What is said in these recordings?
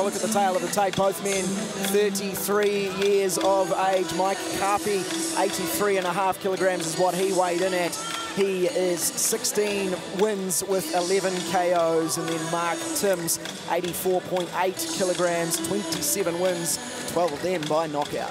look at the tail of the tape. Both men 33 years of age. Mike Kapi, 83.5 kilograms is what he weighed in at. He is 16 wins with 11 KOs. And then Mark Timms, 84.8 kilograms, 27 wins, 12 of them by knockout.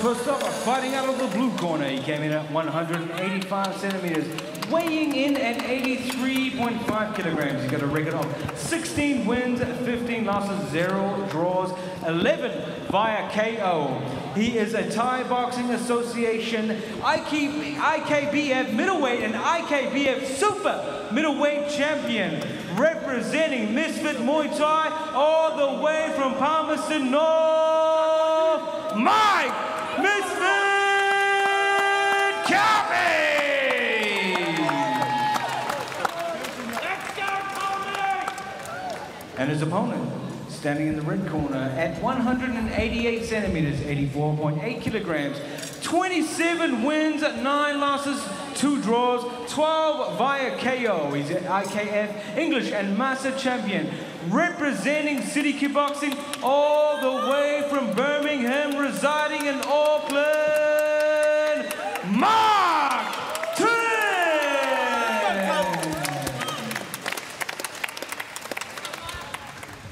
First up, fighting out of the blue corner, he came in at 185 centimeters, weighing in at 83.5 kilograms. He's got a record of 16 wins, 15 losses, 0 draws, 11 via KO. He is a Thai Boxing Association IKBF middleweight and IKBF super middleweight champion, representing Misfit Muay Thai all the way from Palmerston North, Mike Misfit Kapi! And his opponent, standing in the red corner at 188 centimeters, 84.8 kilograms, 27 wins, 9 losses, 2 draws, 12 via KO. He's an IKF English and Master Champion, representing City Kickboxing all the way from Birmingham, residing in Auckland, Mark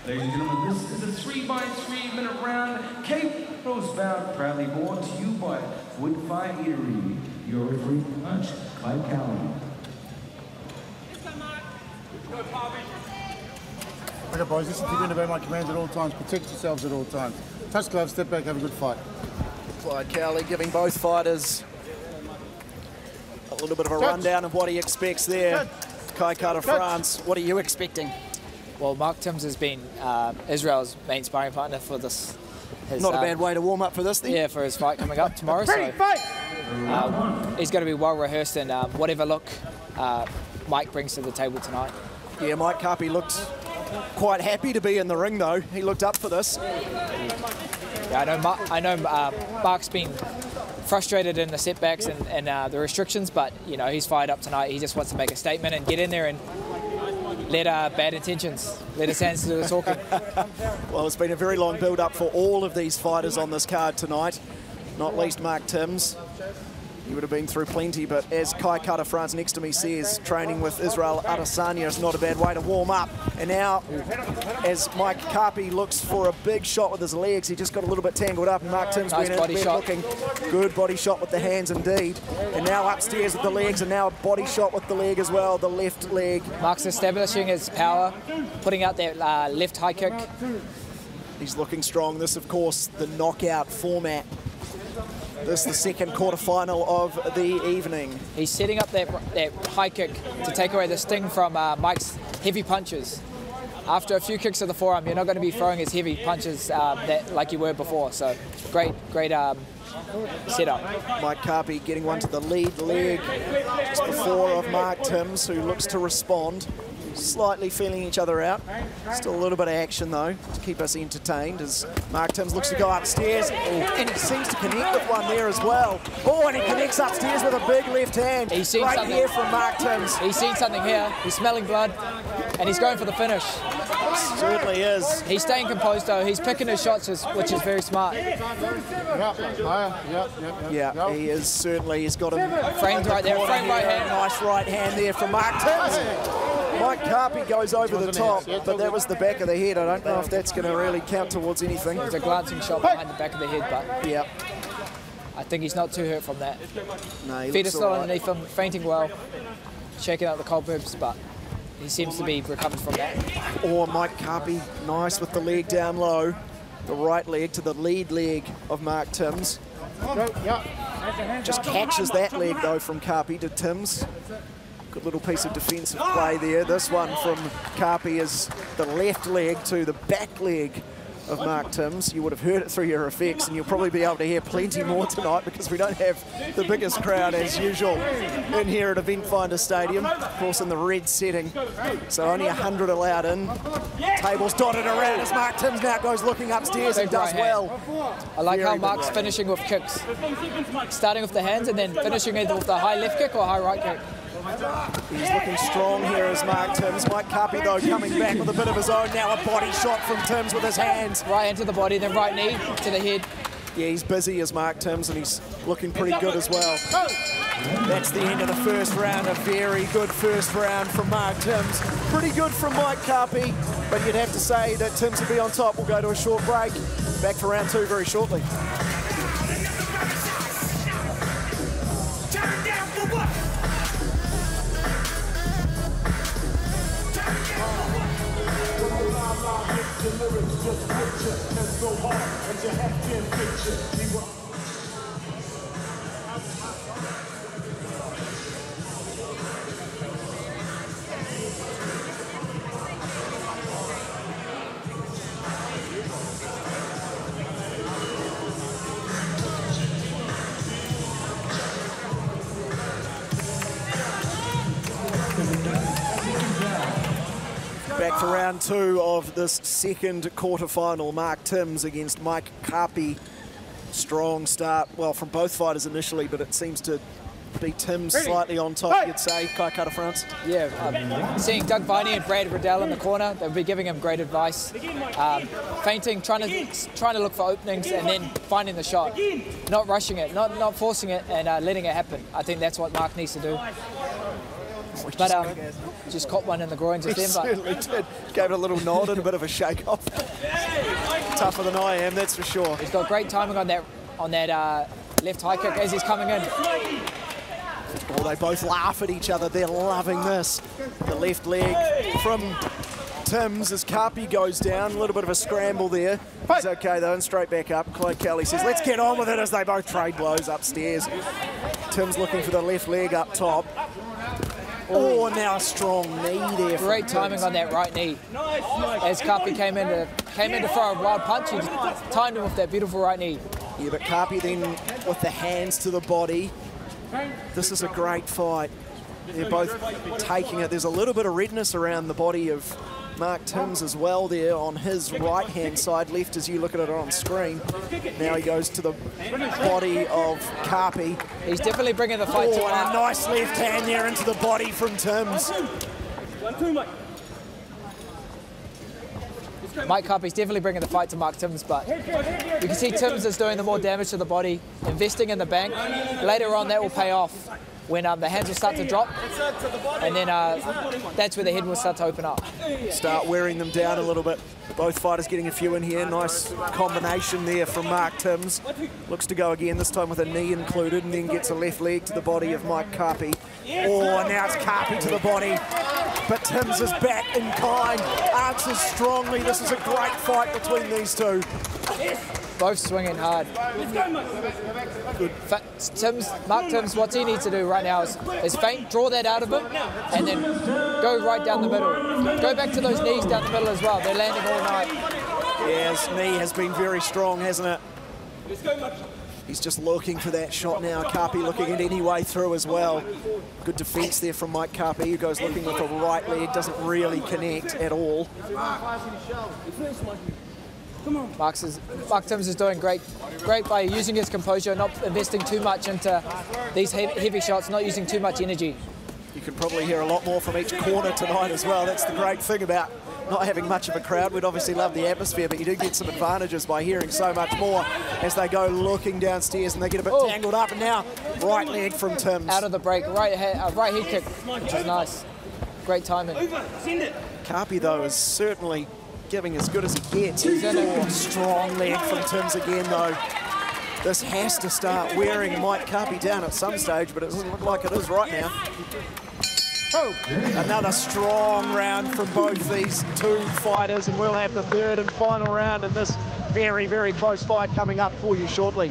Ladies and gentlemen, this is a 3x3 minute round. Cape Rosebound, proudly brought to you by Woodfire Eatery. Your referee punch, Clyde Callan. Okay, boys, listen to me and obey my commands at all times. Protect yourselves at all times. Touch gloves, step back, have a good fight. Clyde Cowley giving both fighters a little bit of a rundown of what he expects there. Kai Kara France, what are you expecting? Well, Mark Timms has been Israel's main sparring partner for this. Not a bad way to warm up for this then. Yeah, for his fight coming up tomorrow. So he's going to be well rehearsed in whatever look Mike brings to the table tonight. Yeah, Mike Kapi looked quite happy to be in the ring though. He looked up for this. Yeah, I know Mark's been frustrated in the setbacks and the restrictions, but you know, he's fired up tonight. He just wants to make a statement and get in there and let bad intentions, let his hands do the talking. Well, it's been a very long build-up for all of these fighters on this card tonight, not least Mark Timms. He would have been through plenty, but as Kai Kara France next to me says, training with Israel Adesanya is not a bad way to warm up. And now, as Mike Kapi looks for a big shot with his legs, he just got a little bit tangled up, and Mark Timms nice went in there looking good body shot with the hands indeed. And now upstairs with the legs, and now a body shot with the leg as well, the left leg. Mark's establishing his power, putting out that left high kick. He's looking strong. This, of course, the knockout format. This is the second quarterfinal of the evening. He's setting up that high kick to take away the sting from Mike's heavy punches. After a few kicks to the forearm, you're not going to be throwing his heavy punches like you were before. So great setup. Mike Kapi getting one to the lead leg just before of Mark Timms, who looks to respond. Slightly feeling each other out. Still a little bit of action though to keep us entertained as Mark Timms looks to go upstairs. And he seems to connect with one there as well. Oh, and he connects upstairs with a big left hand. He's seen right something here from Mark Timms. He's seen something here. He's smelling blood and he's going for the finish. Certainly is. He's staying composed though. He's picking his shots, which is very smart. Yeah, he is certainly. He's got him framed right there. Framed right hand. Nice right hand there from Mark Timms. Mike Kapi goes over the top, but that was the back of the head. I don't know if that's going to really count towards anything. It's a glancing shot behind the back of the head, but yeah, I think he's not too hurt from that. No, feet are still underneath him, fainting well, shaking out the cobwebs, but he seems to be recovered from that. Or Mike Kapi, nice with the leg down low, the right leg to the lead leg of Mark Timms. Just catches that leg though from Kapi to Timms. Good little piece of defensive play there. This one from Kapi is the left leg to the back leg of Mark Timms. You would have heard it through your effects, and you'll probably be able to hear plenty more tonight because we don't have the biggest crowd as usual in here at Eventfinda Stadium, of course in the red setting. So only 100 allowed in. Tables dotted around as Mark Timms now goes looking upstairs and does well. I like how Mark's finishing with kicks. Starting with the hands and then finishing either with the high left kick or high right kick. He's looking strong here as Mark Timms. Mike Kapi, though, coming back with a bit of his own. Now a body shot from Timms with his hands. Right into the body, then right knee to the head. Yeah, he's busy as Mark Timms, and he's looking pretty good as well. That's the end of the first round. A very good first round from Mark Timms. Pretty good from Mike Kapi, but you'd have to say that Timms will be on top. We'll go to a short break. Back for round 2 very shortly. Back for round 2 of this second quarterfinal. Mark Timms against Mike Kapi. Strong start, well, from both fighters initially, but it seems to be Timms slightly on top, you'd say. Kai Kata France. Yeah, seeing Doug Viney and Brad Riddell in the corner, they'll be giving him great advice. Feinting, trying to look for openings and then finding the shot. Not rushing it, not forcing it and letting it happen. I think that's what Mark needs to do. But just caught one in the groin just then. Certainly did. Gave it a little nod and a bit of a shake off. Tougher than I am, that's for sure. He's got great timing on that left high kick as he's coming in. Oh, they both laugh at each other. They're loving this. The left leg from Timms as Kapi goes down. A little bit of a scramble there. He's okay though, and straight back up. Clyde Kelly says, let's get on with it, as they both trade blows upstairs. Timms looking for the left leg up top. Oh, now a strong knee there. Great timing on that right knee. As Kapi came in to throw a wild punch, he timed him with that beautiful right knee. Yeah, but Kapi then with the hands to the body. This is a great fight. They're both taking it. There's a little bit of redness around the body of Mark Timms as well there on his right-hand side, left as you look at it on screen. Now he goes to the body of Kapi. He's definitely bringing the fight to a nice left hand there into the body from Timms. Mike Kapi's definitely bringing the fight to Mark Timms, but you can see Timms is doing the more damage to the body, investing in the bank. Later on, that will pay off when the hands will start to drop, and then that's where the head will start to open up. Start wearing them down a little bit. Both fighters getting a few in here. Nice combination there from Mark Timms. Looks to go again, this time with a knee included, and then gets a left leg to the body of Mike Kapi. Oh, now it's Kapi to the body. But Timms is back in kind, answers strongly. This is a great fight between these two. Both swinging hard. Good. Mark Timms, what he needs to do right now is feint, draw that out of him, and then go right down the middle. Go back to those knees down the middle as well. They're landing all night. Yeah, his knee has been very strong, hasn't it? He's just looking for that shot now. Kapi looking at any way through as well. Good defence there from Mike Kapi, who goes looking with a right leg, doesn't really connect at all. Mark Timms is doing great by using his composure, not investing too much into these heavy shots, not using too much energy. You can probably hear a lot more from each corner tonight as well. That's the great thing about not having much of a crowd. We'd obviously love the atmosphere, but you do get some advantages by hearing so much more as they go looking downstairs and they get a bit tangled up. And now, right leg from Timms. Out of the break, right head kick, which is nice. Great timing. Kapi, though, is certainly giving as good as he gets. Strong leg from Timms again, though. This has to start wearing Mike Kapi down at some stage, but it doesn't look like it is right now. Another strong round from both these two fighters, and we'll have the third and final round in this very, very close fight coming up for you shortly.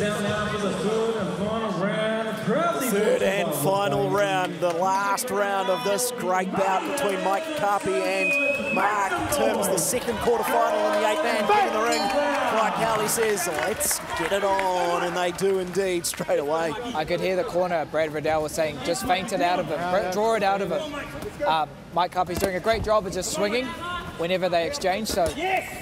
out now for the third and final round. Proudly Third and final round, the last round of this great bout between Mike Kapi and Mark Timms, the second quarterfinal in the 8-man King in the ring. Like Cowley says, let's get it on, and they do indeed straight away. I could hear the corner, Brad Riddell was saying, just feint it out of him, draw it out of him. Mike Kapi's doing a great job of just swinging whenever they exchange, so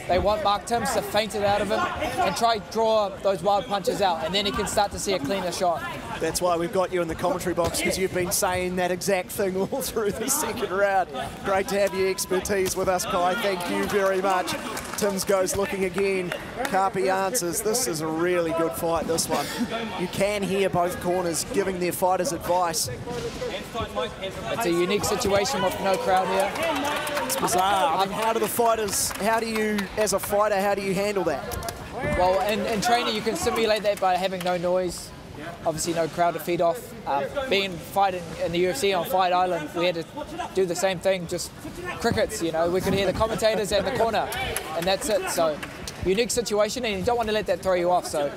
they want Mark Timms to feint it out of him and try draw those wild punches out, and then he can start to see a cleaner shot. That's why we've got you in the commentary box, because you've been saying that exact thing all through the second round. Great to have your expertise with us, Kai. Thank you very much. Timms goes looking again. Kapi answers. This is a really good fight, this one. You can hear both corners giving their fighters advice. It's a unique situation with no crowd here. It's bizarre. I mean, how do you, as a fighter, how do you handle that? Well, in training you can simulate that by having no noise. Obviously no crowd to feed off. Being fighting in the UFC on Fight Island, we had to do the same thing, just crickets, you know. We could hear the commentators in the corner, and that's it. So, unique situation, and you don't want to let that throw you off. So,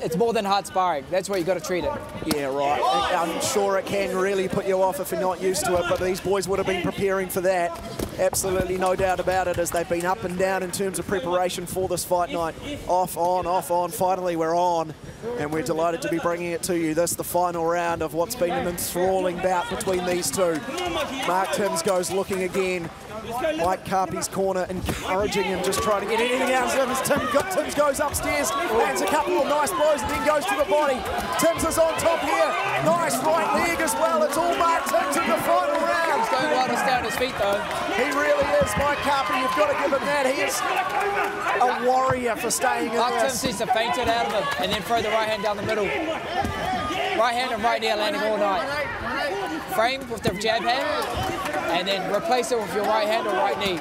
it's more than hard sparring. That's where you got to treat it. Yeah, right. I'm sure it can really put you off if you're not used to it, but these boys would have been preparing for that. Absolutely no doubt about it, as they've been up and down in terms of preparation for this fight night. Off, on. Finally, we're on, and we're delighted to be bringing it to you. This is the final round of what's been an enthralling bout between these two. Mark Timms goes looking again. Mike Kapi's corner encouraging him, just trying to get anything out of him. Timms goes upstairs, lands a couple of nice blows, and then goes to the body. Timms is on top here. Nice right leg as well. It's all Mark Timms in the final round. He's going well to stay on his feet, though. He really is, Mike Kapi. You've got to give him that. He is a warrior for staying in Mark this. Timms needs to feint it out of him and then throw the right hand down the middle. Right hand and right knee are landing all night. Frame with the jab hand, and then replace it with your right hand or right knee.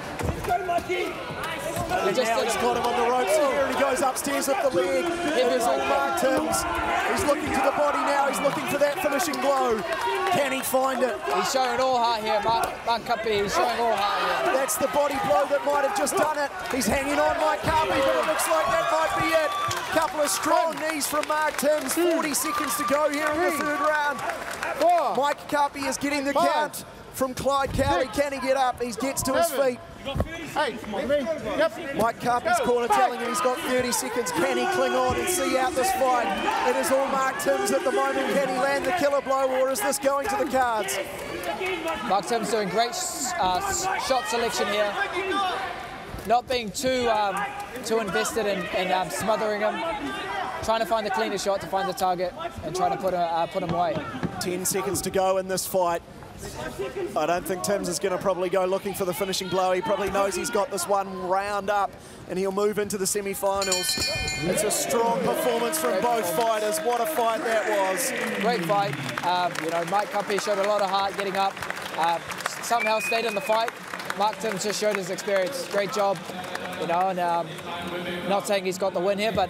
And now he's got him on the ropes here, and he goes upstairs with the leg. It is all Mark Timms. He's looking to the body now. He's looking for that finishing blow. Can he find it? He's showing all heart here, Mark Kapi. He's showing all heart here. That's the body blow that might have just done it. He's hanging on, Mike Kapi, but it looks like that might be it. Couple of strong knees from Mark Timms. 40 seconds to go here in the third round. Mike Kapi is getting the count from Clyde Cowley. Can he get up? He gets to his feet. Hey, Mike Kapi's corner telling him he's got 30 seconds. Can he cling on and see out this fight? It is all Mark Timms at the moment. Can he land the killer blow, or is this going to the cards? Mark Timms doing great shot selection here. Not being too invested in smothering him. Trying to find the cleaner shot to find the target and trying to put him away. 10 seconds to go in this fight. I don't think Timms is going to probably go looking for the finishing blow. He probably knows he's got this one round up, and he'll move into the semi-finals. It's a strong performance from both fighters. What a fight that was. Great fight. You know, Mike Kapi showed a lot of heart getting up. Somehow stayed in the fight. Mark Timms just showed his experience. Great job. You know, and not saying he's got the win here, but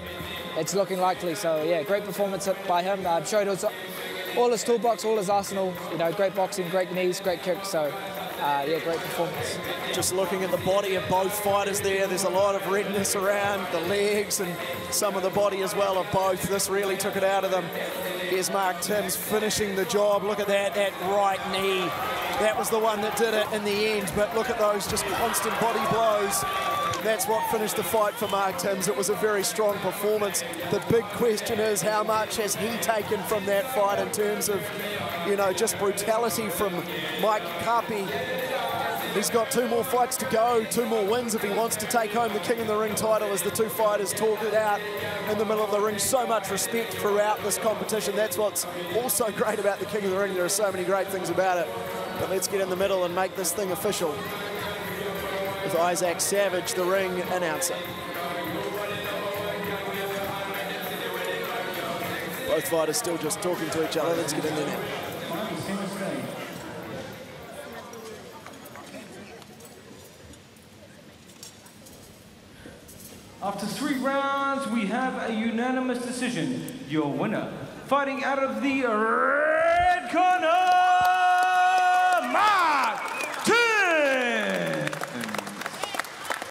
it's looking likely. So yeah, great performance by him. Showed us all his toolbox, all his arsenal. You know, great boxing, great knees, great kicks. So yeah, great performance. Just looking at the body of both fighters there's a lot of redness around the legs and some of the body as well of both. This really took it out of them. Here's Mark Timms finishing the job. Look at that right knee. That was the one that did it in the end, but look at those just constant body blows. That's what finished the fight for Mark Timms. It was a very strong performance. The big question is, how much has he taken from that fight in terms of, you know, just brutality from Mike Kapi. He's got 2 more fights to go, 2 more wins if he wants to take home the King in the Ring title, as the two fighters talk it out in the middle of the ring. So much respect throughout this competition. That's what's also great about the King of the Ring. There are so many great things about it. But let's get in the middle and make this thing official with Isaac Savage, the ring announcer. Both fighters still just talking to each other. Let's get in there now. After 3 rounds, we have a unanimous decision. Your winner, fighting out of the red corner,